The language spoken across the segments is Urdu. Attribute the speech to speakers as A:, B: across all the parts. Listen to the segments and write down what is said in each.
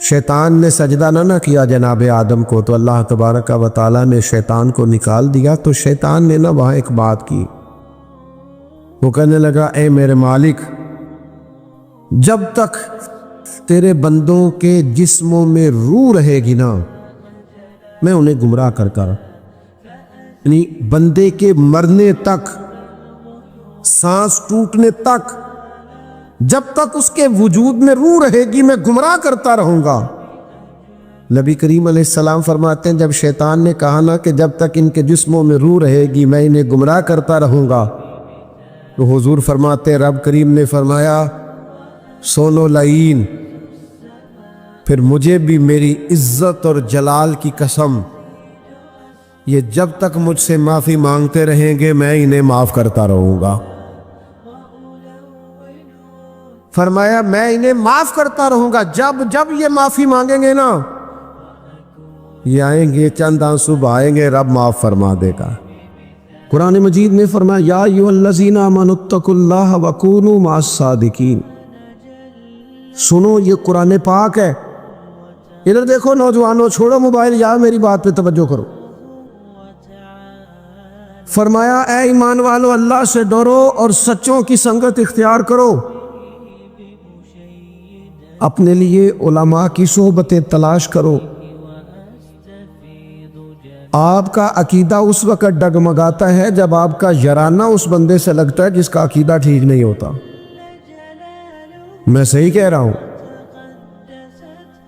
A: شیطان نے سجدہ نہ کیا جناب آدم کو، تو اللہ تبارک و تعالیٰ نے شیطان کو نکال دیا۔ تو شیطان نے وہاں ایک بات کی، وہ کہنے لگا اے میرے مالک، جب تک تیرے بندوں کے جسموں میں روح رہے گی نا، میں انہیں گمراہ کرتا رہا، یعنی بندے کے مرنے تک، سانس ٹوٹنے تک، جب تک اس کے وجود میں روح رہے گی میں گمراہ کرتا رہوں گا۔ نبی کریم علیہ السلام فرماتے ہیں جب شیطان نے کہا نا کہ جب تک ان کے جسموں میں روح رہے گی میں انہیں گمراہ کرتا رہوں گا، تو حضور فرماتے ہیں رب کریم نے فرمایا سونو لعین، پھر مجھے بھی میری عزت اور جلال کی قسم، یہ جب تک مجھ سے معافی مانگتے رہیں گے میں انہیں معاف کرتا رہوں گا۔ فرمایا میں انہیں معاف کرتا رہوں گا، جب یہ معافی مانگیں گے نا، یہ آئیں گے چند آنسو بہائیں گے، رب معاف فرما دے گا۔ قرآن مجید نے فرمایا یا ایھا الذین آمنوا اتقوا اللہ وکونوا مع الصادقین۔ سنو یہ قرآن پاک ہے، ادھر دیکھو نوجوانوں، چھوڑو موبائل، یا میری بات پہ توجہ کرو۔ فرمایا اے ایمان والو اللہ سے ڈرو اور سچوں کی سنگت اختیار کرو، اپنے لیے علماء کی صحبتیں تلاش کرو۔ آپ کا عقیدہ اس وقت ڈگمگاتا ہے جب آپ کا یارانہ اس بندے سے لگتا ہے جس کا عقیدہ ٹھیک نہیں ہوتا۔ میں صحیح کہہ رہا ہوں؟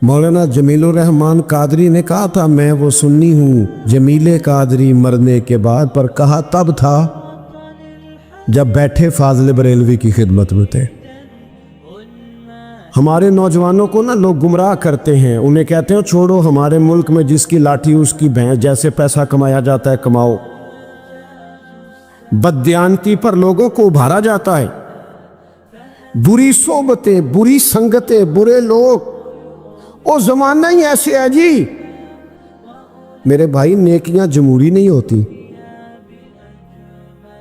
A: مولانا جمیل الرحمن قادری نے کہا تھا میں وہ سنی ہوں جمیل قادری مرنے کے بعد، پر کہا تب تھا جب بیٹھے فاضل بریلوی کی خدمت میں تھے۔ ہمارے نوجوانوں کو نا لوگ گمراہ کرتے ہیں، انہیں کہتے ہیں چھوڑو ہمارے ملک میں جس کی لاٹھی اس کی بھینس، جیسے پیسہ کمایا جاتا ہے کماؤ۔ بددیانتی پر لوگوں کو ابھارا جاتا ہے، بری صحبتیں، بری سنگتیں، برے لوگ، وہ زمانہ ہی ایسے ہے جی۔ میرے بھائی نیکیاں جمہوری نہیں ہوتی،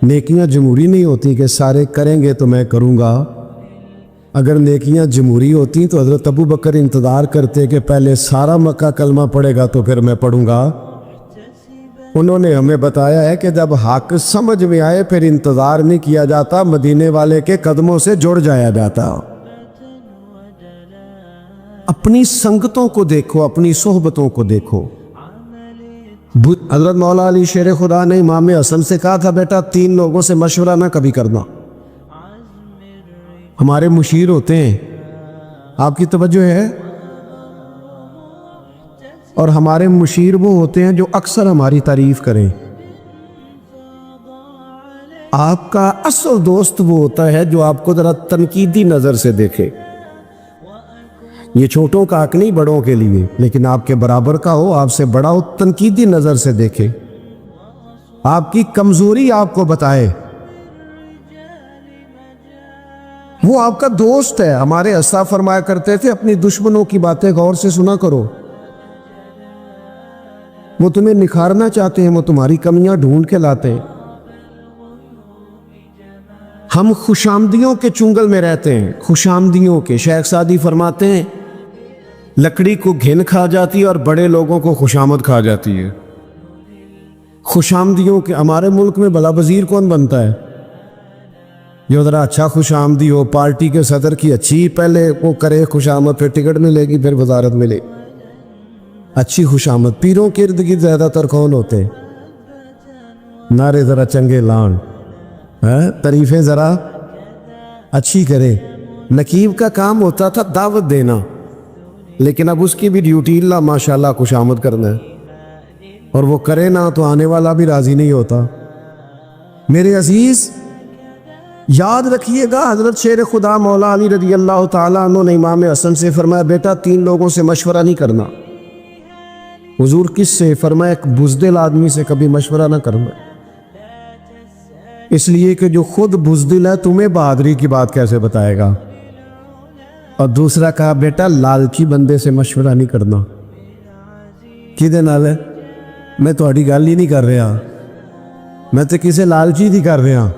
A: نیکیاں جمہوری نہیں ہوتی کہ سارے کریں گے تو میں کروں گا۔ اگر نیکیاں جمہوری ہوتی تو حضرت ابو بکر انتظار کرتے کہ پہلے سارا مکہ کلمہ پڑھے گا تو پھر میں پڑھوں گا۔ انہوں نے ہمیں بتایا ہے کہ جب حق سمجھ میں آئے پھر انتظار نہیں کیا جاتا، مدینے والے کے قدموں سے جڑ جایا جاتا۔ اپنی سنگتوں کو دیکھو، اپنی صحبتوں کو دیکھو۔ حضرت مولا علی شیر خدا نے امام حسن سے کہا تھا بیٹا 3 لوگوں سے مشورہ نہ کبھی کرنا۔ ہمارے مشیر ہوتے ہیں، آپ کی توجہ ہے، اور ہمارے مشیر وہ ہوتے ہیں جو اکثر ہماری تعریف کریں۔ آپ کا اصل دوست وہ ہوتا ہے جو آپ کو ذرا تنقیدی نظر سے دیکھے۔ یہ چھوٹوں کا حق نہیں بڑوں کے لیے، لیکن آپ کے برابر کا ہو، آپ سے بڑا ہو، تنقیدی نظر سے دیکھے، آپ کی کمزوری آپ کو بتائے۔ وہ آپ کا دوست ہے۔ ہمارے اسا فرمایا کرتے تھے اپنی دشمنوں کی باتیں غور سے سنا کرو، وہ تمہیں نکھارنا چاہتے ہیں، وہ تمہاری کمیاں ڈھونڈ کے لاتے ہیں۔ ہم خوشامدیوں کے چنگل میں رہتے ہیں، خوشامدیوں کے۔ شیخ سعدی فرماتے ہیں لکڑی کو گھن کھا جاتی ہے اور بڑے لوگوں کو خوشامد کھا جاتی ہے۔ خوشامدیوں کے۔ ہمارے ملک میں بلا وزیر کون بنتا ہے؟ جو ذرا اچھا خوش آمدی ہو، پارٹی کے صدر کی اچھی پہلے وہ کرے خوش آمد، پھر ٹکٹ ملے گی، پھر وزارت ملے، اچھی خوش آمد۔ پیروں کے ارد گرد زیادہ تر کون ہوتے ہیں؟ نعرے ذرا چنگے لان، تعریفیں ذرا اچھی کرے۔ نقیب کا کام ہوتا تھا دعوت دینا، لیکن اب اس کی بھی ڈیوٹی اللہ ماشاءاللہ خوش آمد کرنا ہے، اور وہ کرے نہ تو آنے والا بھی راضی نہیں ہوتا۔ میرے عزیز یاد رکھیے گا، حضرت شیر خدا مولا علی رضی اللہ تعالیٰ عنہ نے امام حسن سے فرمایا بیٹا 3 لوگوں سے مشورہ نہیں کرنا۔ حضور کس سے؟ فرمایا ایک بزدل آدمی سے کبھی مشورہ نہ کرنا، اس لیے کہ جو خود بزدل ہے تمہیں بہادری کی بات کیسے بتائے گا۔ اور دوسرا کہا بیٹا لالچی بندے سے مشورہ نہیں کرنا۔ کدے نال ہے؟ میں تہاڈی گل ہی نہیں کر رہا، میں تو کسے لالچی دی کر رہا۔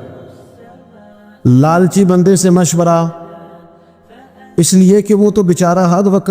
A: لالچی بندے سے مشورہ، اس لیے کہ وہ تو بیچارہ ہر وقت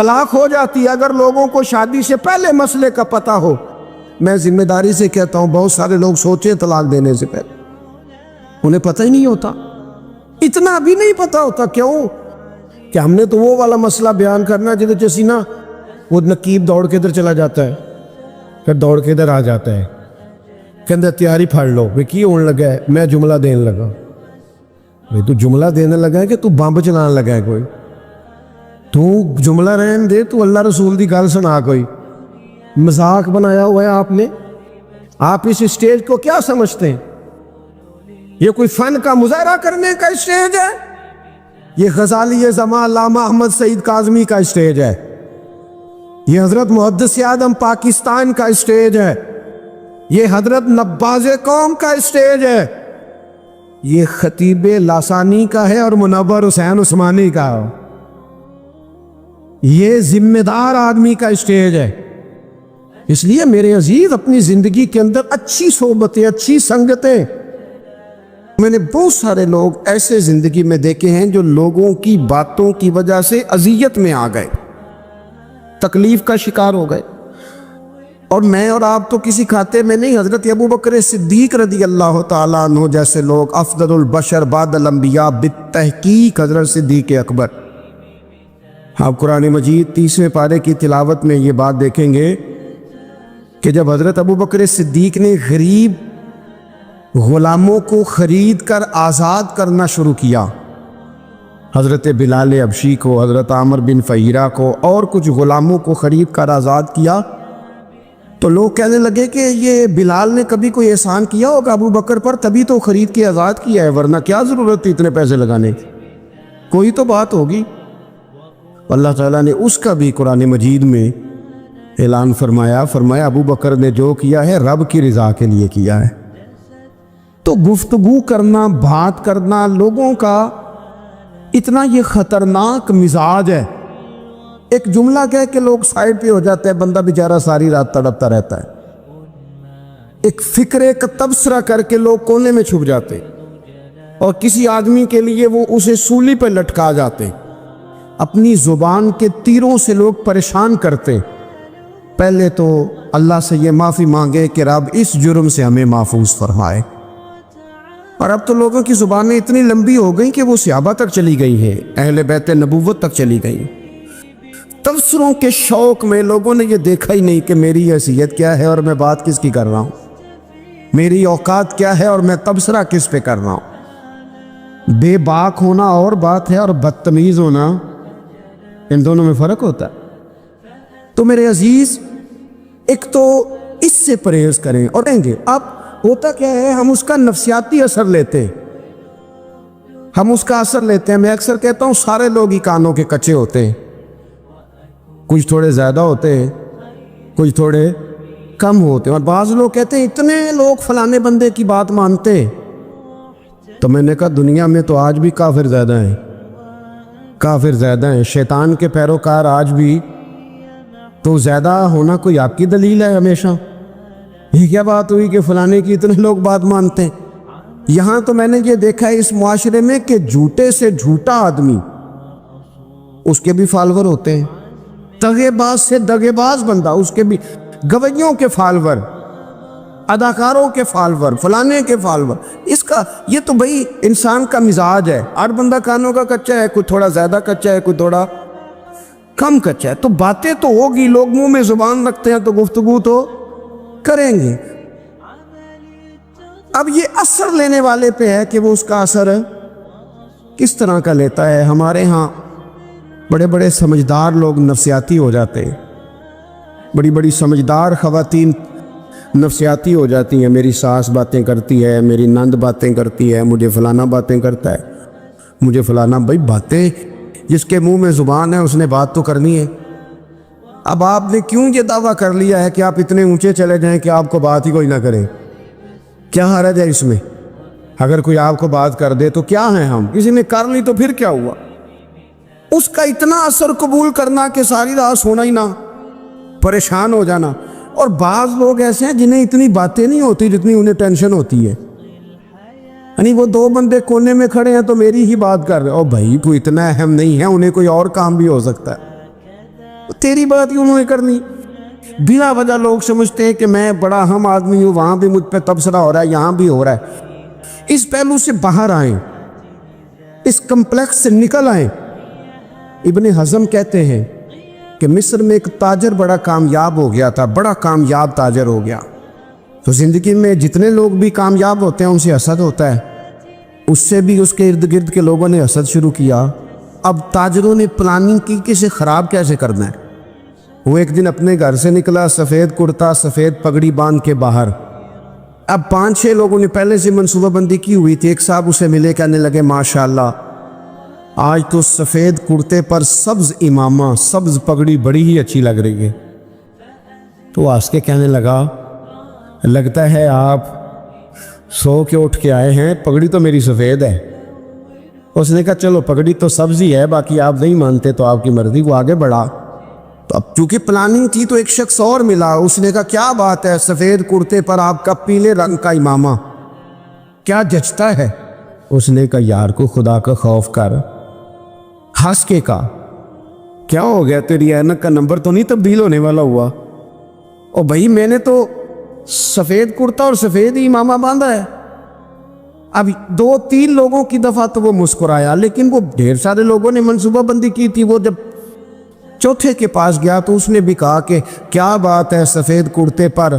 A: طلاق ہو جاتی ہے اگر لوگوں کو شادی سے پہلے مسئلے کا پتہ ہو. میں ذمہ داری سے کہتا ہوں بہت سارے لوگ سوچیں طلاق دینے سے پہلے انہیں پتہ ہی نہیں ہوتا, اتنا بھی نہیں پتہ ہوتا. کیوں کہ ہم نے تو وہ والا مسئلہ بیان کرنا جدھر جیسی نا وہ نقیب دوڑ کے ادھر چلا جاتا ہے پھر دوڑ کے ادھر آ جاتا ہے کہ تیاری پھاڑ لو بھئی کی ہونے لگا ہے. میں جملہ دینے لگا. بھئی تو جملہ دینے لگا ہے کہ تو بمب چلانے لگا ہے, کوئی تو جملہ رہن دے, تو اللہ رسول دی گل سنا. کوئی مذاق بنایا ہوا ہے آپ نے. آپ اس اسٹیج کو کیا سمجھتے ہیں؟ یہ کوئی فن کا مظاہرہ کرنے کا اسٹیج ہے؟ یہ غزالی زمان علامہ احمد سعید کاظمی کا اسٹیج ہے. یہ حضرت محدث اعظم پاکستان کا اسٹیج ہے. یہ حضرت نباز قوم کا اسٹیج ہے. یہ خطیب لاسانی کا ہے اور منور حسین عثمانی کا. یہ ذمہ دار آدمی کا اسٹیج ہے. اس لیے میرے عزیز اپنی زندگی کے اندر اچھی صحبتیں, اچھی سنگتیں. میں نے بہت سارے لوگ ایسے زندگی میں دیکھے ہیں جو لوگوں کی باتوں کی وجہ سے اذیت میں آ گئے, تکلیف کا شکار ہو گئے. اور میں اور آپ تو کسی کھاتے میں نہیں. حضرت ابو بکر صدیق رضی اللہ تعالیٰ عنہ جیسے لوگ, افضل البشر بعد الانبیاء بالتحقیق حضرت صدیق اکبر. آپ قرآن مجید 30ویں پارے کی تلاوت میں یہ بات دیکھیں گے کہ جب حضرت ابو بکر صدیق نے غریب غلاموں کو خرید کر آزاد کرنا شروع کیا, حضرت بلال حبشی کو, حضرت عامر بن فہیرہ کو اور کچھ غلاموں کو خرید کر آزاد کیا, تو لوگ کہنے لگے کہ یہ بلال نے کبھی کوئی احسان کیا ہوگا ابو بکر پر, تبھی تو خرید کے آزاد کیا ہے, ورنہ کیا ضرورت تھی اتنے پیسے لگانے کی, کوئی تو بات ہوگی. اللہ تعالیٰ نے اس کا بھی قرآن مجید میں اعلان فرمایا ابو بکر نے جو کیا ہے رب کی رضا کے لیے کیا ہے. تو گفتگو کرنا, بات کرنا لوگوں کا اتنا یہ خطرناک مزاج ہے. ایک جملہ کہہ کے لوگ سائڈ پہ ہو جاتے ہیں, بندہ بیچارہ ساری رات تڑپتا رہتا ہے. ایک فکرے کا تبصرہ کر کے لوگ کونے میں چھپ جاتے ہیں, اور کسی آدمی کے لیے وہ اسے سولی پہ لٹکا جاتے ہیں. اپنی زبان کے تیروں سے لوگ پریشان کرتے. پہلے تو اللہ سے یہ معافی مانگے کہ رب اس جرم سے ہمیں محفوظ فرمائے. اور اب تو لوگوں کی زبانیں اتنی لمبی ہو گئیں کہ وہ صحابہ تک چلی گئی ہیں, اہل بیت نبوت تک چلی گئی. تبصروں کے شوق میں لوگوں نے یہ دیکھا ہی نہیں کہ میری حیثیت کیا ہے اور میں بات کس کی کر رہا ہوں, میری اوقات کیا ہے اور میں تبصرہ کس پہ کر رہا ہوں. بے باک ہونا اور بات ہے اور بدتمیز ہونا, ان دونوں میں فرق ہوتا ہے. تو میرے عزیز ایک تو اس سے پرہیز کریں. اور کہیں گے اب ہوتا کیا ہے, ہم اس کا نفسیاتی اثر لیتے ہیں, ہم اس کا اثر لیتے ہیں. میں اکثر کہتا ہوں سارے لوگ ہی کانوں کے کچے ہوتے ہیں, کچھ تھوڑے زیادہ ہوتے ہیں, کچھ تھوڑے کم ہوتے ہیں. اور بعض لوگ کہتے ہیں اتنے لوگ فلانے بندے کی بات مانتے ہیں. تو میں نے کہا دنیا میں تو آج بھی کافر زیادہ ہیں, کافر زیادہ ہیں, شیطان کے پیروکار آج بھی. تو زیادہ ہونا کوئی آپ کی دلیل ہے ہمیشہ؟ یہ کیا بات ہوئی کہ فلانے کی اتنے لوگ بات مانتے ہیں؟ یہاں تو میں نے یہ دیکھا ہے اس معاشرے میں کہ جھوٹے سے جھوٹا آدمی, اس کے بھی فالور ہوتے ہیں. دغے باز سے دغے باز بندہ, اس کے بھی گویوں کے فالور, اداکاروں کے فالور, فلانے کے فالور. اس کا یہ تو بھئی انسان کا مزاج ہے. ہر بندہ کانوں کا کچا ہے, کوئی تھوڑا زیادہ کچا ہے, کوئی تھوڑا کم کچا ہے. تو باتیں تو ہوگی, لوگ منہ میں زبان رکھتے ہیں تو گفتگو تو کریں گے. اب یہ اثر لینے والے پہ ہے کہ وہ اس کا اثر کس طرح کا لیتا ہے. ہمارے ہاں بڑے بڑے سمجھدار لوگ نفسیاتی ہو جاتے ہیں, بڑی بڑی سمجھدار خواتین نفسیاتی ہو جاتی ہیں. میری ساس باتیں کرتی ہے, میری نند باتیں کرتی ہے, مجھے فلانا باتیں کرتا ہے, مجھے فلانا. بھائی باتیں, جس کے منہ میں زبان ہے اس نے بات تو کرنی ہے. اب آپ نے کیوں یہ دعویٰ کر لیا ہے کہ آپ اتنے اونچے چلے جائیں کہ آپ کو بات ہی کوئی نہ کرے؟ کیا حرج ہے اس میں؟ اگر کوئی آپ کو بات کر دے تو کیا ہیں ہم, کسی نے کر لی تو پھر کیا ہوا؟ اس کا اتنا اثر قبول کرنا کہ ساری رات سونا ہی نہ, پریشان ہو جانا. اور بعض لوگ ایسے ہیں جنہیں اتنی باتیں نہیں ہوتی جتنی انہیں ٹینشن ہوتی ہے. یعنی وہ دو بندے کونے میں کھڑے ہیں تو میری ہی بات کر رہے, او بھائی کوئی اتنا اہم نہیں ہے, انہیں کوئی اور کام بھی ہو سکتا ہے. تیری بات ہی انہوں نے کرنی. بلا وجہ لوگ سمجھتے ہیں کہ میں بڑا اہم آدمی ہوں, وہاں بھی مجھ پہ تبصرہ ہو رہا ہے, یہاں بھی ہو رہا ہے. اس پہلو سے باہر آئیں, اس کمپلیکس سے نکل آئیں. ابن حزم کہتے ہیں کہ مصر میں ایک تاجر بڑا کامیاب ہو گیا تھا, بڑا کامیاب تاجر ہو گیا. تو زندگی میں جتنے لوگ بھی کامیاب ہوتے ہیں ان سے حسد ہوتا ہے. اس سے بھی اس کے ارد گرد کے لوگوں نے حسد شروع کیا. اب تاجروں نے پلاننگ کی کہ اسے خراب کیسے کرنا ہے. وہ ایک دن اپنے گھر سے نکلا, سفید کرتا سفید پگڑی باندھ کے باہر. اب 5-6 لوگوں نے پہلے سے منصوبہ بندی کی ہوئی تھی. ایک صاحب اسے ملے, کہنے لگے ماشاءاللہ آج تو سفید کرتے پر سبز امامہ, سبز پگڑی بڑی ہی اچھی لگ رہی ہے. تو ہنس کے کہنے لگا لگتا ہے آپ سو کے اٹھ کے آئے ہیں, پگڑی تو میری سفید ہے. اس نے کہا چلو پگڑی تو سبز ہی ہے, باقی آپ نہیں مانتے تو آپ کی مرضی. وہ آگے بڑھا. تو اب چونکہ پلاننگ تھی تو ایک شخص اور ملا. اس نے کہا کیا بات ہے, سفید کرتے پر آپ کا پیلے رنگ کا امامہ کیا جچتا ہے. اس نے کہا یار کو خدا کا خوف کر. ہنس کے کہا کیا ہو گیا, تیری اینک کا نمبر تو نہیں تبدیل ہونے والا ہوا؟ او بھائی میں نے تو سفید کرتا اور سفید ہی امامہ باندھا ہے. اب 2-3 لوگوں کی دفعہ تو وہ مسکرایا, لیکن وہ ڈھیر سارے لوگوں نے منصوبہ بندی کی تھی. وہ جب چوتھے کے پاس گیا تو اس نے بھی کہا کہ کیا بات ہے سفید کرتے پر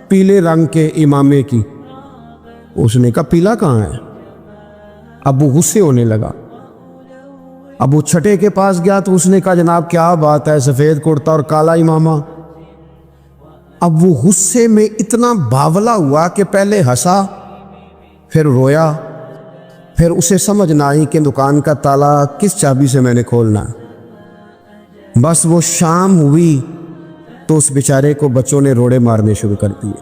A: پیلے رنگ کے امامے کی. اس نے کہا پیلا کہاں ہے. اب وہ غصے ہونے لگا. اب وہ چھٹے کے پاس گیا تو اس نے کہا جناب کیا بات ہے سفید کرتا اور کالا امامہ. اب وہ غصے میں اتنا باولا ہوا کہ پہلے ہنسا, پھر رویا, پھر اسے سمجھ نہ آئی کہ دکان کا تالا کس چابی سے میں نے کھولنا. بس وہ شام ہوئی تو اس بیچارے کو بچوں نے روڑے مارنے شروع کر دیے.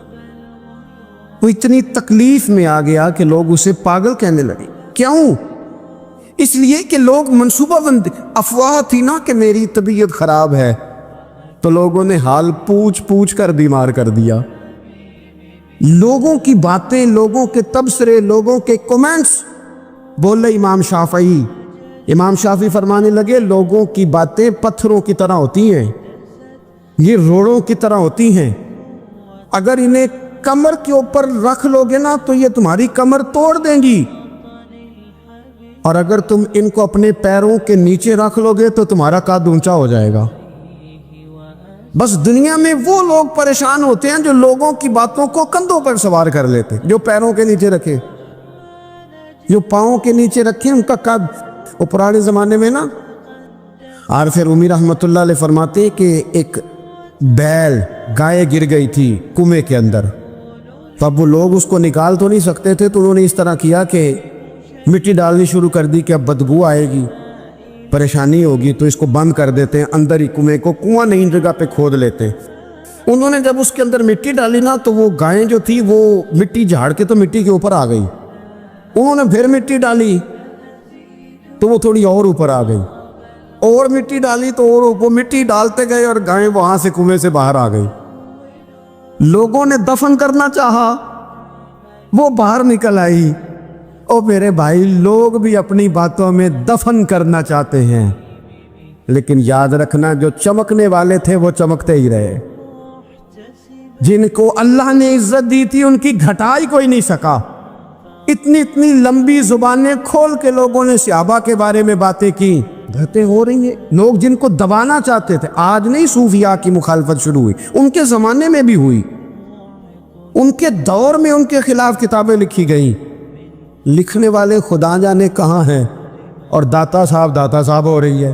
A: وہ اتنی تکلیف میں آ گیا کہ لوگ اسے پاگل کہنے لگے. کیوں؟ اس لیے کہ لوگ منصوبہ بندی, افواہ تھی نا کہ میری طبیعت خراب ہے, تو لوگوں نے حال پوچھ پوچھ کر بیمار کر دیا. لوگوں کی باتیں, لوگوں کے تبصرے, لوگوں کے کومنٹس. بولے امام شافعی. امام شافعی فرمانے لگے لوگوں کی باتیں پتھروں کی طرح ہوتی ہیں, یہ روڑوں کی طرح ہوتی ہیں. اگر انہیں کمر کے اوپر رکھ لو گے نا تو یہ تمہاری کمر توڑ دیں گی, اور اگر تم ان کو اپنے پیروں کے نیچے رکھ لو گے تو تمہارا قد اونچا ہو جائے گا. بس دنیا میں وہ لوگ پریشان ہوتے ہیں جو لوگوں کی باتوں کو کندھوں پر سوار کر لیتے, جو پیروں کے نیچے رکھے, جو پاؤں کے نیچے رکھے ان کا قد. وہ پرانے زمانے میں نا عارف رومی رحمۃ اللہ علیہ فرماتے کہ ایک بیل گائے گر گئی تھی کنویں کے اندر. تو اب وہ لوگ اس کو نکال تو نہیں سکتے تھے, تو انہوں نے اس طرح کیا کہ مٹی ڈالنی شروع کر دی کہ اب بدبو آئے گی, پریشانی ہوگی, تو اس کو بند کر دیتے ہیں اندر ہی کنویں کو. کنواں نئی جگہ پہ کھود لیتے ہیں. انہوں نے جب اس کے اندر مٹی ڈالی نا تو وہ گائیں جو تھی وہ مٹی جھاڑ کے تو مٹی کے اوپر آ گئی. انہوں نے پھر مٹی ڈالی تو وہ تھوڑی اور اوپر آ گئی, اور مٹی ڈالی تو اور وہ مٹی ڈالتے گئے اور گائیں وہاں سے کنویں سے باہر آ گئی. لوگوں نے دفن کرنا چاہا, وہ باہر نکل آئی. او میرے بھائی, لوگ بھی اپنی باتوں میں دفن کرنا چاہتے ہیں, لیکن یاد رکھنا جو چمکنے والے تھے وہ چمکتے ہی رہے. جن کو اللہ نے عزت دی تھی ان کی گھٹائی کوئی نہیں سکا. اتنی لمبی زبانیں کھول کے لوگوں نے صحابہ کے بارے میں باتیں کی. باتیں ہو رہی ہیں, لوگ جن کو دبانا چاہتے تھے. آج نہیں صوفیاء کی مخالفت شروع ہوئی, ان کے زمانے میں بھی ہوئی. ان کے دور میں ان کے خلاف کتابیں لکھی گئیں. لکھنے والے خدا جانے کہاں ہیں, اور داتا صاحب ہو رہی ہے,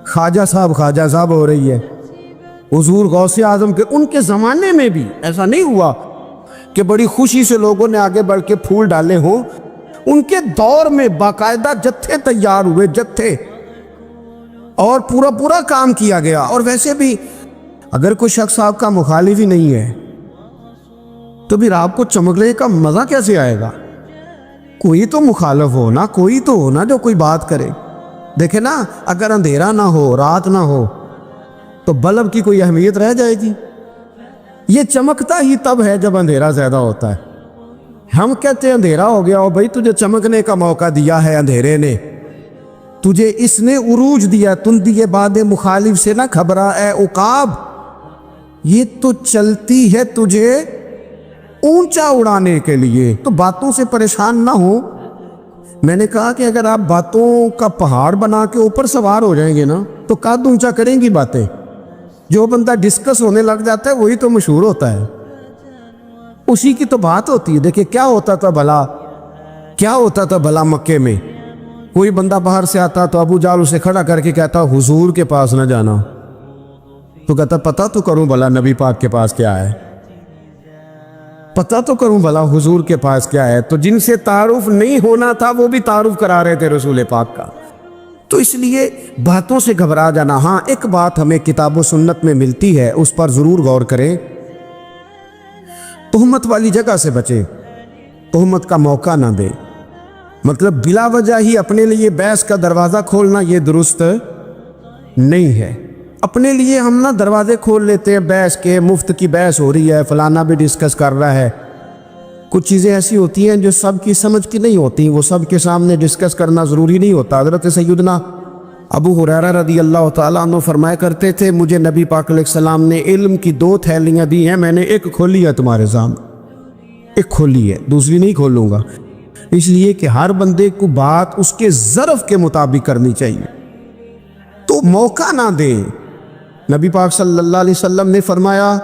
A: خواجہ صاحب ہو رہی ہے. حضور غوث اعظم کے ان کے زمانے میں بھی ایسا نہیں ہوا کہ بڑی خوشی سے لوگوں نے آگے بڑھ کے پھول ڈالے ہوں. ان کے دور میں باقاعدہ جتھے تیار ہوئے, جتھے, اور پورا کام کیا گیا. اور ویسے بھی اگر کوئی شخص آپ کا مخالف ہی نہیں ہے تو پھر آپ کو چمکنے کا مزہ کیسے آئے گا؟ کوئی تو مخالف ہو نا, کوئی تو ہو نا جو کوئی بات کرے. دیکھیں نا, اگر اندھیرا نہ ہو, رات نہ ہو, تو بلب کی کوئی اہمیت رہ جائے گی؟ یہ چمکتا ہی تب ہے جب اندھیرا زیادہ ہوتا ہے. ہم کہتے ہیں اندھیرا ہو گیا, اور بھائی تجھے چمکنے کا موقع دیا ہے اندھیرے نے, تجھے اس نے عروج دیا، تندی باد مخالف سے نہ گھبرا اے عقاب، یہ تو چلتی ہے تجھے اونچا اڑانے کے لیے، تو باتوں سے پریشان نہ ہو۔ میں نے کہا کہ اگر آپ باتوں کا پہاڑ بنا کے اوپر سوار ہو جائیں گے نا تو قد اونچا کریں گی باتیں۔ جو بندہ ڈسکس ہونے لگ جاتا ہے وہی تو مشہور ہوتا ہے، اسی کی تو بات ہوتی ہے۔ دیکھیں کیا ہوتا تھا بھلا مکے میں، کوئی بندہ باہر سے آتا تو ابو جال اسے کھڑا کر کے کہتا حضور کے پاس نہ جانا، تو کہتا پتہ تو کروں بھلا نبی پاک کے پاس کیا ہے، پتہ تو کروں بھلا حضور کے پاس کیا ہے۔ تو جن سے تعارف نہیں ہونا تھا وہ بھی تعارف کرا رہے تھے رسول پاک کا۔ تو اس لیے باتوں سے گھبرا جانا، ہاں ایک بات ہمیں کتاب و سنت میں ملتی ہے، اس پر ضرور غور کریں، تہمت والی جگہ سے بچیں، تہمت کا موقع نہ دیں۔ مطلب بلا وجہ ہی اپنے لیے بحث کا دروازہ کھولنا یہ درست نہیں ہے۔ اپنے لیے ہم نہ دروازے کھول لیتے ہیں بحث کے، مفت کی بحث ہو رہی ہے، فلانا بھی ڈسکس کر رہا ہے۔ کچھ چیزیں ایسی ہوتی ہیں جو سب کی سمجھ کی نہیں ہوتی، وہ سب کے سامنے ڈسکس کرنا ضروری نہیں ہوتا۔ حضرت سیدنا ابو ہریرہ رضی اللہ تعالیٰ عنہ فرمایا کرتے تھے مجھے نبی پاک علیہ السلام نے علم کی 2 تھیلیاں دی ہیں، میں نے ایک کھولی ہے تمہارے سامنے، ایک کھولی ہے، دوسری نہیں کھولوں گا، اس لیے کہ ہر بندے کو بات اس کے ظرف کے مطابق کرنی چاہیے، تو موقع نہ دیں۔ نبی پاک صلی اللہ علیہ وسلم نے فرمایا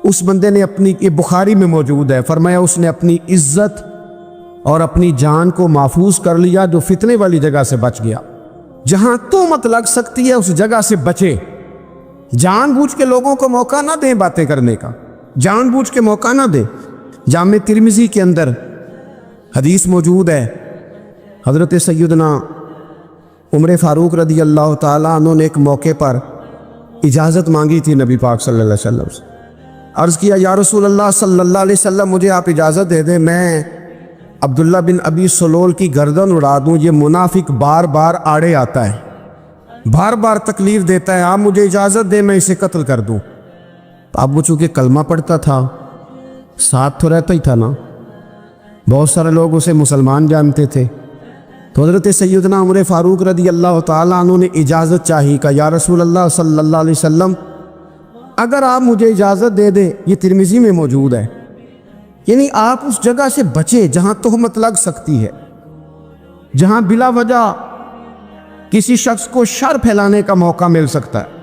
A: اس بندے نے اپنی، یہ بخاری میں موجود ہے، فرمایا اس نے اپنی عزت اور اپنی جان کو محفوظ کر لیا جو فتنے والی جگہ سے بچ گیا۔ جہاں تہمت لگ سکتی ہے اس جگہ سے بچے، جان بوجھ کے لوگوں کو موقع نہ دیں باتیں کرنے کا، جان بوجھ کے موقع نہ دیں۔ جامع ترمذی کے اندر حدیث موجود ہے، حضرت سیدنا عمر فاروق رضی اللہ تعالیٰ عنہ نے ایک موقع پر اجازت مانگی تھی نبی پاک صلی اللہ علیہ وسلم سے، عرض کیا یا رسول اللہ صلی اللہ علیہ وسلم مجھے آپ اجازت دے دیں میں عبداللہ بن ابی سلول کی گردن اڑا دوں، یہ منافق بار بار آڑے آتا ہے، بار بار تکلیف دیتا ہے، آپ مجھے اجازت دیں میں اسے قتل کر دوں۔ اب وہ چونکہ کلمہ پڑھتا تھا، ساتھ تو رہتا ہی تھا نا، بہت سارے لوگ اسے مسلمان جانتے تھے، تو حضرت سیدنا عمر فاروق رضی اللہ تعالیٰ عنہ نے اجازت چاہی، کہ یا رسول اللہ صلی اللہ علیہ وسلم اگر آپ مجھے اجازت دے دیں، یہ ترمذی میں موجود ہے، یعنی آپ اس جگہ سے بچیں جہاں تہمت لگ سکتی ہے، جہاں بلا وجہ کسی شخص کو شر پھیلانے کا موقع مل سکتا ہے۔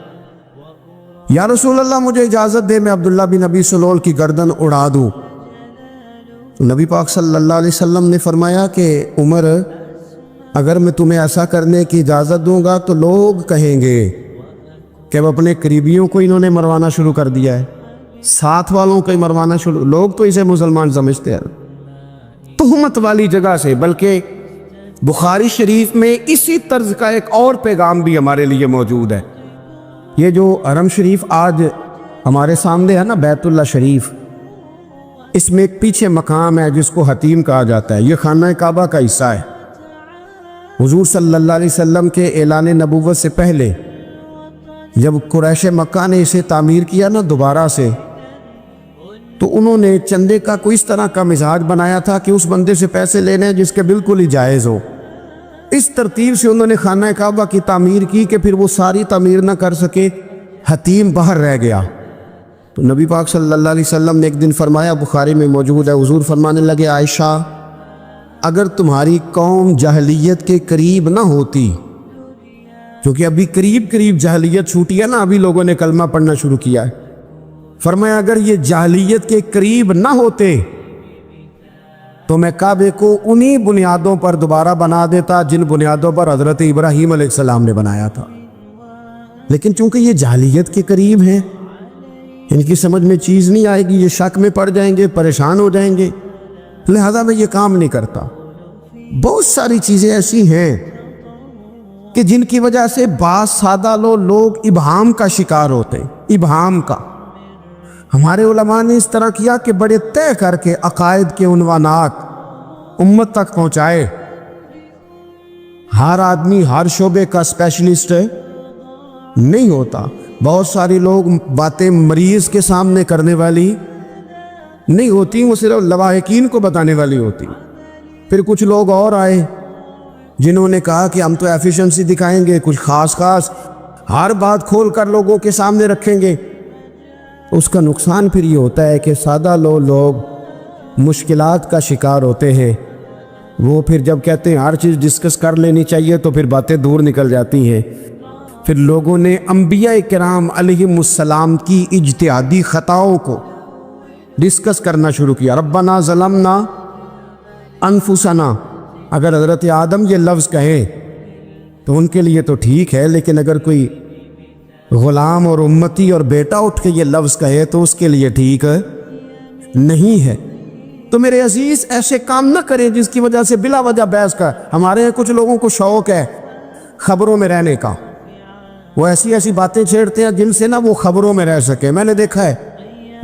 A: یا رسول اللہ مجھے اجازت دے میں عبداللہ بن ابی سلول کی گردن اڑا دوں۔ تو نبی پاک صلی اللہ علیہ وسلم نے فرمایا کہ عمر اگر میں تمہیں ایسا کرنے کی اجازت دوں گا تو لوگ کہیں گے کہ وہ اپنے قریبیوں کو انہوں نے مروانا شروع کر دیا ہے، ساتھ والوں کو ہی مروانا شروع، لوگ تو اسے مسلمان سمجھتے ہیں۔ تہمت والی جگہ سے، بلکہ بخاری شریف میں اسی طرز کا ایک اور پیغام بھی ہمارے لیے موجود ہے۔ یہ جو حرم شریف آج ہمارے سامنے ہے نا، بیت اللہ شریف، اس میں ایک پیچھے مقام ہے جس کو حتیم کہا جاتا ہے، یہ خانہ کعبہ کا حصہ ہے۔ حضور صلی اللہ علیہ وسلم کے اعلان نبوت سے پہلے جب قریش مکہ نے اسے تعمیر کیا نا دوبارہ سے، تو انہوں نے چندے کا کوئی اس طرح کا مزاج بنایا تھا کہ اس بندے سے پیسے لینے جس کے بالکل ہی جائز ہو۔ اس ترتیب سے انہوں نے خانہ کعبہ کی تعمیر کی کہ پھر وہ ساری تعمیر نہ کر سکے، حتیم باہر رہ گیا۔ تو نبی پاک صلی اللہ علیہ وسلم نے ایک دن فرمایا، بخاری میں موجود ہے، حضور فرمانے لگے عائشہ اگر تمہاری قوم جاہلیت کے قریب نہ ہوتی، کیونکہ ابھی قریب قریب جاہلیت چھوٹی ہے نا، ابھی لوگوں نے کلمہ پڑھنا شروع کیا ہے، فرمایا اگر یہ جاہلیت کے قریب نہ ہوتے تو میں کعبے کو انہی بنیادوں پر دوبارہ بنا دیتا جن بنیادوں پر حضرت ابراہیم علیہ السلام نے بنایا تھا، لیکن چونکہ یہ جاہلیت کے قریب ہیں، ان کی سمجھ میں چیز نہیں آئے گی، یہ شک میں پڑ جائیں گے، پریشان ہو جائیں گے، لہذا میں یہ کام نہیں کرتا۔ بہت ساری چیزیں ایسی ہیں کہ جن کی وجہ سے بعض سادہ لوگ ابہام کا شکار ہوتے ہیں، ابہام کا۔ ہمارے علماء نے اس طرح کیا کہ بڑے طے کر کے عقائد کے عنوانات امت تک پہنچائے۔ ہر آدمی ہر شعبے کا اسپیشلسٹ نہیں ہوتا، بہت سارے لوگ باتیں مریض کے سامنے کرنے والی نہیں ہوتی، وہ صرف لواحقین کو بتانے والی ہوتی۔ پھر کچھ لوگ اور آئے جنہوں نے کہا کہ ہم تو ایفیشنسی دکھائیں گے، کچھ خاص ہر بات کھول کر لوگوں کے سامنے رکھیں گے، اس کا نقصان پھر یہ ہوتا ہے کہ سادہ لوگ مشکلات کا شکار ہوتے ہیں۔ وہ پھر جب کہتے ہیں ہر چیز ڈسکس کر لینی چاہیے تو پھر باتیں دور نکل جاتی ہیں۔ پھر لوگوں نے انبیاء کرام علیہم السلام کی اجتہادی خطاؤں کو ڈسکس کرنا شروع کیا۔ ربنا ظلمنا انفسنا، اگر حضرت آدم یہ لفظ کہیں تو ان کے لیے تو ٹھیک ہے، لیکن اگر کوئی غلام اور امتی اور بیٹا اٹھ کے یہ لفظ کہے تو اس کے لیے ٹھیک نہیں ہے۔ تو میرے عزیز ایسے کام نہ کریں جس کی وجہ سے بلا وجہ بحث کا۔ ہمارے یہاں کچھ لوگوں کو شوق ہے خبروں میں رہنے کا، وہ ایسی باتیں چھیڑتے ہیں جن سے نہ وہ خبروں میں رہ سکے۔ میں نے دیکھا ہے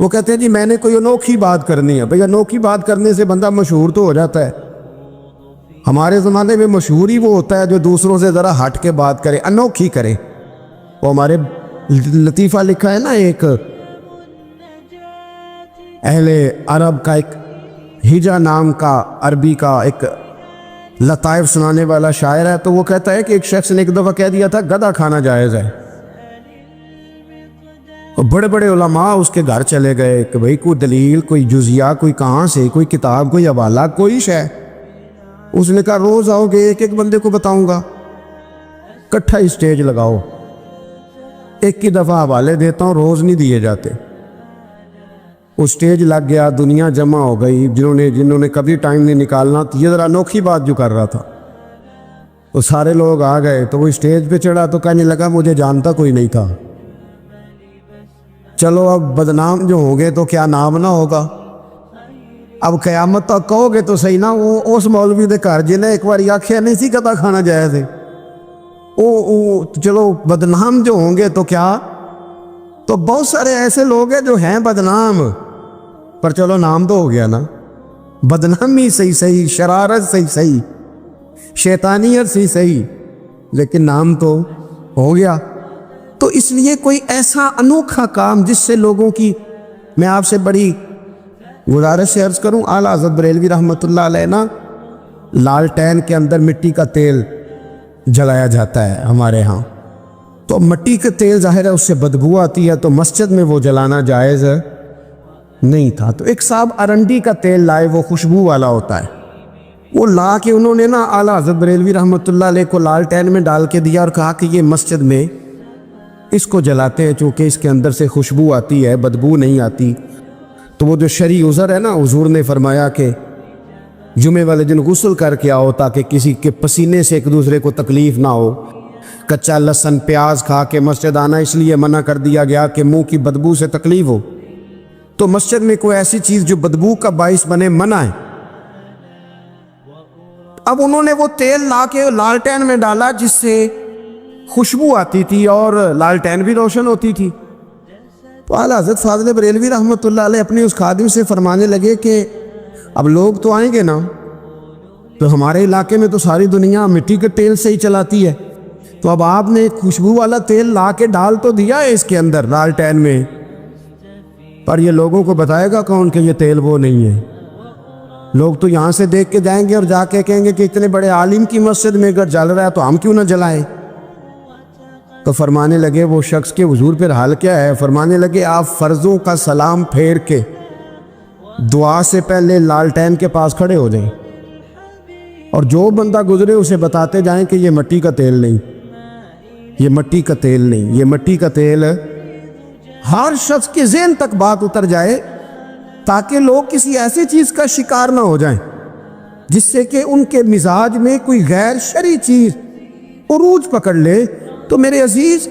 A: وہ کہتے ہیں جی میں نے کوئی انوکھی بات کرنی ہے۔ بھئی انوکھی بات کرنے سے بندہ مشہور تو ہو جاتا ہے۔ ہمارے زمانے میں مشہور ہی وہ ہوتا ہے جو دوسروں سے ذرا ہٹ کے بات کرے، انوکھی کرے۔ وہ ہمارے لطیفہ لکھا ہے نا، ایک اہل عرب کا ایک ہجا نام کا عربی کا ایک لطائف سنانے والا شاعر ہے، تو وہ کہتا ہے کہ ایک شخص نے ایک دفعہ کہہ دیا تھا گدھا کھانا جائز ہے، اور بڑے بڑے علماء اس کے گھر چلے گئے کہ بھئی کوئی دلیل، کوئی جزیہ، کوئی کہاں سے، کوئی کتاب، کوئی حوالہ، کوئی شے۔ اس نے کہا روز آؤ گے ایک ایک بندے کو بتاؤں گا، کٹھا اسٹیج لگاؤ، ایک کی دفعہ حوالے دیتا ہوں، روز نہیں دیے جاتے۔ وہ اسٹیج لگ گیا، دنیا جمع ہو گئی، جنہوں نے کبھی ٹائم نہیں نکالنا، تو یہ ذرا انوکھی بات جو کر رہا تھا، وہ سارے لوگ آ گئے۔ تو وہ اسٹیج پہ چڑھا تو کہنے لگا مجھے جانتا کوئی نہیں تھا، چلو اب بدنام جو ہوں گے تو کیا نام نہ ہوگا، اب قیامت تک کہو گے تو صحیح نا، وہ اس مولوی دے گھر جنہیں ایک بار آکھیا نہیں سی گدھا کھانا جائز ہے، چلو بدنام جو ہوں گے تو کیا۔ تو بہت سارے ایسے لوگ ہیں جو ہیں بدنام، پر چلو نام تو ہو گیا نا، بدنامی صحیح، شرارت صحیح، شیطانیت صحیح، لیکن نام تو ہو گیا۔ تو اس لیے کوئی ایسا انوکھا کام جس سے لوگوں کی، میں آپ سے بڑی گزارش سے عرض کروں، اعلیٰ حضرت بریلوی رحمۃ اللہ علیہ نا لالٹین کے اندر مٹی کا تیل جلایا جاتا ہے ہمارے ہاں، تو مٹی کا تیل ظاہر ہے اس سے بدبو آتی ہے، تو مسجد میں وہ جلانا جائز نہیں تھا۔ تو ایک صاحب ارنڈی کا تیل لائے، وہ خوشبو والا ہوتا ہے، وہ لا کے انہوں نے نا اعلیٰ حضرت بریلوی رحمۃ اللہ علیہ کو لالٹین میں ڈال کے دیا اور کہا کہ یہ مسجد میں اس کو جلاتے ہیں چونکہ اس کے اندر سے خوشبو آتی ہے، بدبو نہیں آتی۔ تو وہ جو شرعی عذر ہے نا، حضور نے فرمایا کہ جمعے والے دن غسل کر کے آؤ تاکہ کسی کے پسینے سے ایک دوسرے کو تکلیف نہ ہو۔ کچا لہسن پیاز کھا کے مسجد آنا اس لیے منع کر دیا گیا کہ منہ کی بدبو سے تکلیف ہو، تو مسجد میں کوئی ایسی چیز جو بدبو کا باعث بنے منع ہے۔ اب انہوں نے وہ تیل لا کے لالٹین میں ڈالا جس سے خوشبو آتی تھی اور لالٹین بھی روشن ہوتی تھی۔ تو اعلیٰ حضرت فاضل بریلوی رحمۃ اللہ علیہ اپنے اس خادم سے فرمانے لگے کہ اب لوگ تو آئیں گے نا، تو ہمارے علاقے میں تو ساری دنیا مٹی کے تیل سے ہی چلاتی ہے، تو اب آپ نے خوشبو والا تیل لا کے ڈال تو دیا ہے اس کے اندر لالٹین میں، پر یہ لوگوں کو بتائے گا کون کہ یہ تیل وہ نہیں ہے؟ لوگ تو یہاں سے دیکھ کے جائیں گے اور جا کے کہیں گے کہ اتنے بڑے عالم کی مسجد میں اگر جل رہا ہے تو ہم کیوں نہ جلائیں۔ تو فرمانے لگے وہ شخص کے حضور پھر حال کیا ہے؟ فرمانے لگے آپ فرضوں کا سلام پھیر کے دعا سے پہلے لالٹین کے پاس کھڑے ہو جائیں، اور جو بندہ گزرے اسے بتاتے جائیں کہ یہ مٹی کا تیل نہیں، یہ مٹی کا تیل نہیں، یہ مٹی کا تیل۔ ہر شخص کے ذہن تک بات اتر جائے تاکہ لوگ کسی ایسی چیز کا شکار نہ ہو جائیں جس سے کہ ان کے مزاج میں کوئی غیر شرعی چیز عروج پکڑ لے۔ تو میرے عزیز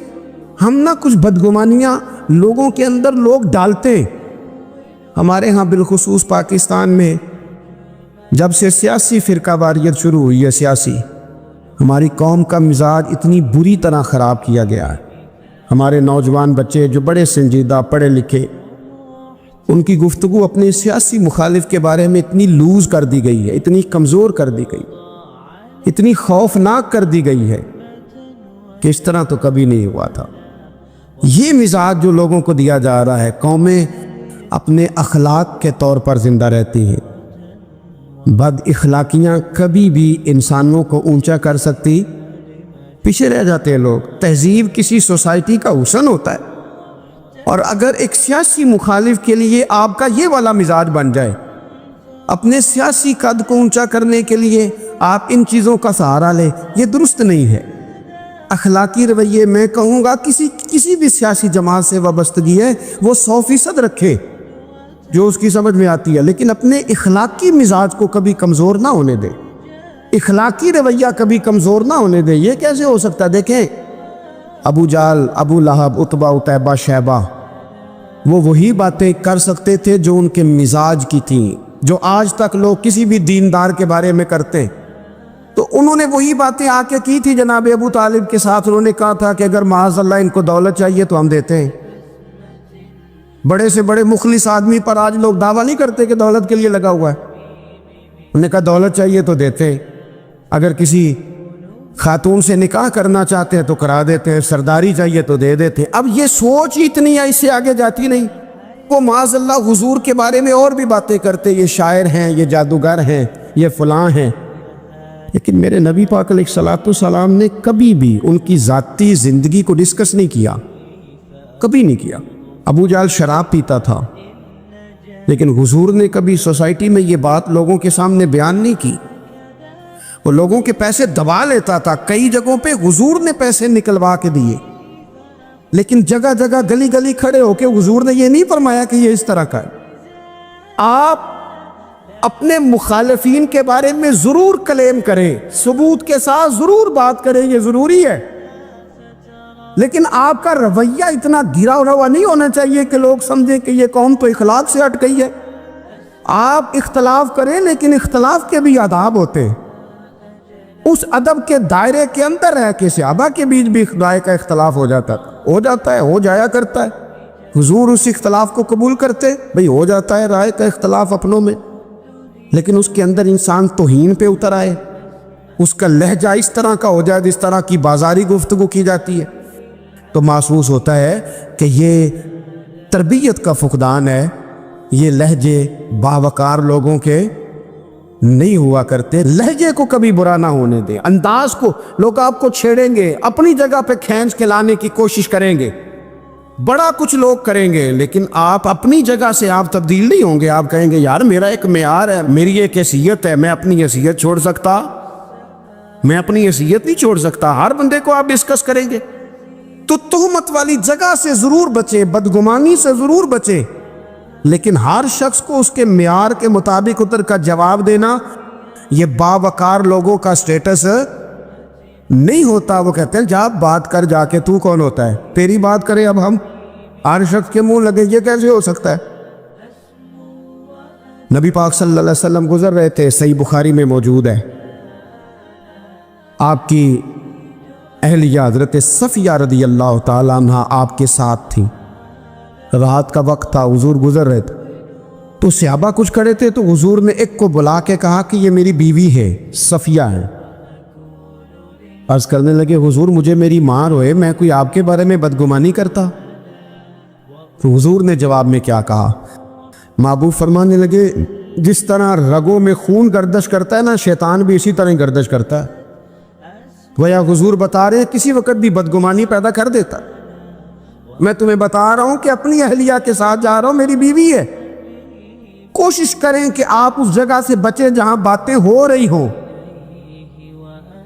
A: ہم نہ کچھ بدگمانیاں لوگوں کے اندر لوگ ڈالتے ہیں۔ ہمارے ہاں بالخصوص پاکستان میں جب سے سیاسی فرقہ واریت شروع ہوئی ہے، سیاسی، ہماری قوم کا مزاج اتنی بری طرح خراب کیا گیا ہے۔ ہمارے نوجوان بچے جو بڑے سنجیدہ پڑھے لکھے، ان کی گفتگو اپنے سیاسی مخالف کے بارے میں اتنی لوز کر دی گئی ہے، اتنی کمزور کر دی گئی، اتنی خوفناک کر دی گئی ہے کہ اس طرح تو کبھی نہیں ہوا تھا۔ یہ مزاج جو لوگوں کو دیا جا رہا ہے، قومیں اپنے اخلاق کے طور پر زندہ رہتی ہیں، بد اخلاقیاں کبھی بھی انسانوں کو اونچا کر سکتی، پیچھے رہ جاتے ہیں لوگ۔ تہذیب کسی سوسائٹی کا حسن ہوتا ہے، اور اگر ایک سیاسی مخالف کے لیے آپ کا یہ والا مزاج بن جائے، اپنے سیاسی قد کو اونچا کرنے کے لیے آپ ان چیزوں کا سہارا لیں، یہ درست نہیں ہے۔ اخلاقی رویے میں کہوں گا کسی بھی سیاسی جماعت سے وابستگی ہے وہ 100% رکھے جو اس کی سمجھ میں آتی ہے، لیکن اپنے اخلاقی مزاج کو کبھی کمزور نہ ہونے دے، اخلاقی رویہ کبھی کمزور نہ ہونے دے۔ یہ کیسے ہو سکتا ہے؟ دیکھیں ابو جہل، ابو لہب، عتبہ، عتیبہ، شیبہ، وہ وہی باتیں کر سکتے تھے جو ان کے مزاج کی تھیں، جو آج تک لوگ کسی بھی دیندار کے بارے میں کرتے ہیں۔ تو انہوں نے وہی باتیں آ کے کی تھی جناب ابو طالب کے ساتھ۔ انہوں نے کہا تھا کہ اگر معاذ اللہ ان کو دولت چاہیے تو ہم دیتے ہیں۔ بڑے سے بڑے مخلص آدمی پر آج لوگ دعویٰ نہیں کرتے کہ دولت کے لیے لگا ہوا ہے۔ انہوں نے کہا دولت چاہیے تو دیتے ہیں، اگر کسی خاتون سے نکاح کرنا چاہتے ہیں تو کرا دیتے ہیں، سرداری چاہیے تو دے دیتے ہیں۔ اب یہ سوچ ہی اتنی ہے، اس سے آگے جاتی نہیں۔ وہ معاذ اللہ حضور کے بارے میں اور بھی باتیں کرتے، یہ شاعر ہیں، یہ جادوگر ہیں، یہ فلاں ہیں، لیکن میرے نبی پاک علیہ الصلوۃ والسلام نے کبھی بھی ان کی ذاتی زندگی کو ڈسکس نہیں کیا، کبھی نہیں کیا۔ ابو جہل شراب پیتا تھا، لیکن حضور نے کبھی سوسائٹی میں یہ بات لوگوں کے سامنے بیان نہیں کی۔ وہ لوگوں کے پیسے دبا لیتا تھا، کئی جگہوں پہ حضور نے پیسے نکلوا کے دیے، لیکن جگہ جگہ گلی گلی کھڑے ہو کے حضور نے یہ نہیں فرمایا کہ یہ اس طرح کا ہے۔ آپ اپنے مخالفین کے بارے میں ضرور کلیم کریں، ثبوت کے ساتھ ضرور بات کریں، یہ ضروری ہے، لیکن آپ کا رویہ اتنا گرا ہوا نہیں ہونا چاہیے کہ لوگ سمجھیں کہ یہ قوم تو اخلاق سے ہٹ گئی ہے۔ آپ اختلاف کریں، لیکن اختلاف کے بھی آداب ہوتے ہیں، اس ادب کے دائرے کے اندر ہے کہ صحابہ کے بیچ بھی رائے کا اختلاف ہو جاتا ہے، ہو جایا کرتا ہے۔ حضور اس اختلاف کو قبول کرتے، بھئی ہو جاتا ہے رائے کا اختلاف اپنوں میں، لیکن اس کے اندر انسان توہین پہ اتر آئے، اس کا لہجہ اس طرح کا ہو جائے جس طرح کی بازاری گفتگو کی جاتی ہے، تو محسوس ہوتا ہے کہ یہ تربیت کا فقدان ہے۔ یہ لہجے باوقار لوگوں کے نہیں ہوا کرتے۔ لہجے کو کبھی برا نہ ہونے دیں، انداز کو۔ لوگ آپ کو چھیڑیں گے، اپنی جگہ پہ کھینچ کے لانے کی کوشش کریں گے، بڑا کچھ لوگ کریں گے، لیکن آپ اپنی جگہ سے آپ تبدیل نہیں ہوں گے۔ آپ کہیں گے یار میرا ایک معیار ہے، میری ایک حیثیت ہے، میں اپنی حیثیت چھوڑ سکتا؟ میں اپنی حیثیت نہیں چھوڑ سکتا۔ ہر بندے کو آپ ڈسکس کریں گے، تو تہمت والی جگہ سے ضرور بچیں، بدگمانی سے ضرور بچیں، لیکن ہر شخص کو اس کے معیار کے مطابق اتر کا جواب دینا یہ باوقار لوگوں کا سٹیٹس نہیں ہوتا۔ وہ کہتے ہیں جا بات کر، جا کے تو کون ہوتا ہے تیری بات کرے، اب ہم ہر شخص کے منہ لگے، یہ کیسے ہو سکتا ہے؟ نبی پاک صلی اللہ علیہ وسلم گزر رہے تھے، صحیح بخاری میں موجود ہے، آپ کی اہلیہ حضرت صفیہ رضی اللہ تعالیٰ عنہ آپ کے ساتھ تھیں۔ رات کا وقت تھا، حضور گزر رہے تھے، تو صحابہ کچھ کھڑے تھے، تو حضور نے ایک کو بلا کے کہا کہ یہ میری بیوی ہے، صفیہ ہے۔ عرض کرنے لگے حضور مجھے میری ماں روئے، میں کوئی آپ کے بارے میں بدگمانی کرتا؟ تو حضور نے جواب میں کیا کہا؟ محبوب فرمانے لگے جس طرح رگوں میں خون گردش کرتا ہے نا، شیطان بھی اسی طرح گردش کرتا ہے۔ گویا حضور بتا رہے ہیں کسی وقت بھی بدگمانی پیدا کر دیتا۔ میں تمہیں بتا رہا ہوں کہ اپنی اہلیہ کے ساتھ جا رہا ہوں، میری بیوی ہے۔ کوشش کریں کہ آپ اس جگہ سے بچیں جہاں باتیں ہو رہی ہوں۔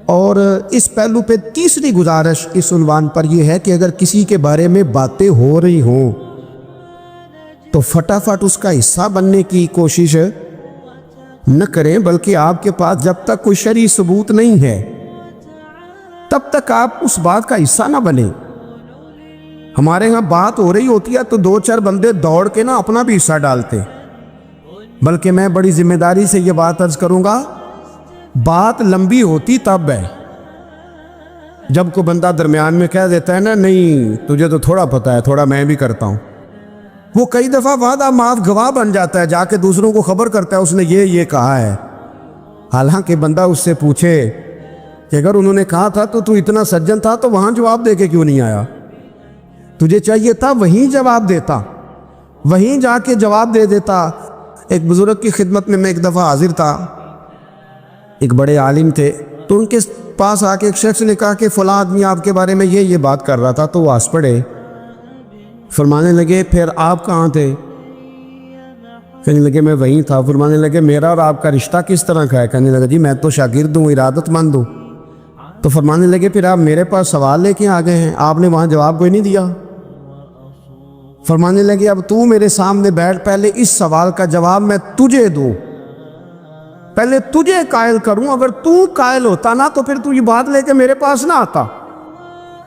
A: اور اس پہلو پہ تیسری گزارش اس عنوان پر یہ ہے کہ اگر کسی کے بارے میں باتیں ہو رہی ہوں تو فٹافٹ اس کا حصہ بننے کی کوشش نہ کریں، بلکہ آپ کے پاس جب تک کوئی شرعی ثبوت نہیں ہے تب تک آپ اس بات کا حصہ نہ بنیں۔ ہمارے ہاں بات ہو رہی ہوتی ہے تو دو چار بندے دوڑ کے نا اپنا بھی حصہ ڈالتے، بلکہ میں بڑی ذمہ داری سے یہ بات عرض کروں گا، بات لمبی ہوتی تب ہے جب کوئی بندہ درمیان میں کہہ دیتا ہے نا نہیں تجھے تو تھوڑا پتہ ہے، تھوڑا میں بھی کرتا ہوں۔ وہ کئی دفعہ وعدہ معاف گواہ بن جاتا ہے، جا کے دوسروں کو خبر کرتا ہے اس نے یہ کہا ہے، حالانکہ بندہ اس سے پوچھے کہ اگر انہوں نے کہا تھا تو اتنا سجن تھا تو وہاں جواب دے کے کیوں نہیں آیا؟ تجھے چاہیے تھا وہیں جواب دیتا، وہیں جا کے جواب دے دیتا۔ ایک بزرگ کی خدمت میں ایک دفعہ حاضر تھا، ایک بڑے عالم تھے، تو ان کے پاس آ کے ایک شخص نے کہا کہ فلاں آدمی آپ کے بارے میں یہ بات کر رہا تھا، تو وہ ہنس پڑے، فرمانے لگے پھر آپ کہاں تھے؟ کہنے لگے میں وہیں تھا۔ فرمانے لگے میرا اور آپ کا رشتہ کس طرح کا ہے؟ کہنے لگا جی میں تو شاگرد ہوں، ارادت مند ہوں۔ تو فرمانے لگے پھر آپ میرے پاس سوال لے کے آ گئے ہیں، آپ نے وہاں جواب کوئی نہیں دیا۔ فرمانے لگے اب تو میرے سامنے بیٹھ، پہلے اس سوال کا جواب میں تجھے دوں، پہلے تجھے قائل کروں، اگر تو قائل ہوتا نا تو پھر تو یہ بات لے کے میرے پاس نہ آتا،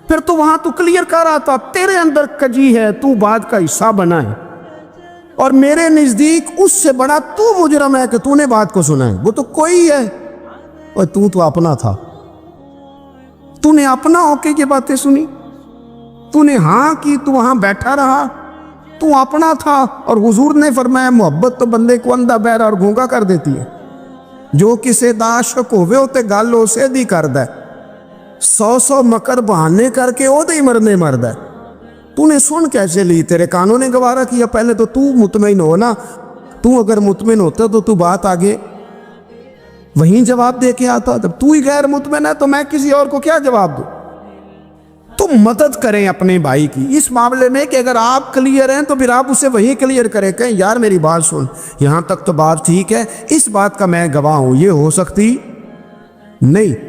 A: پھر تو وہاں تو کلیئر کر آتا، تیرے اندر کجی ہے، تو بات کا حصہ بنا ہے، اور میرے نزدیک اس سے بڑا تو مجرم ہے کہ تو نے بات کو سنا ہے، وہ تو کوئی ہے، اور تو اپنا تھا، تو نے اپنا ہو کے یہ باتیں سنی، تو نے ہاں کی، تو وہاں بیٹھا رہا، تو اپنا تھا۔ اور حضور نے فرمایا محبت تو بندے کو اندھا بہرا اور گونگا کر دیتی ہے، جو کسے دا عاشق ہوئے ہوتے گل اسے دی کرد ہے، 100 مکر بہانے کر کے او دے مرنے مرد ہے۔ تو نے سن کیسے لی؟ تیرے کانوں نے گوارا کیا؟ پہلے تو تو مطمئن ہو نا، تو اگر مطمئن ہوتا تو بات آگے وہیں جواب دے کے آتا، جب تو ہی غیر مطمئن ہے تو میں کسی اور کو کیا جواب دوں؟ تو مدد کریں اپنے بھائی کی اس معاملے میں کہ اگر آپ کلیئر ہیں تو پھر آپ اسے وہی کلیئر کریں، کہیں یار میری بات سن، یہاں تک تو بات ٹھیک ہے، اس بات کا میں گواہ ہوں، یہ ہو سکتی نہیں۔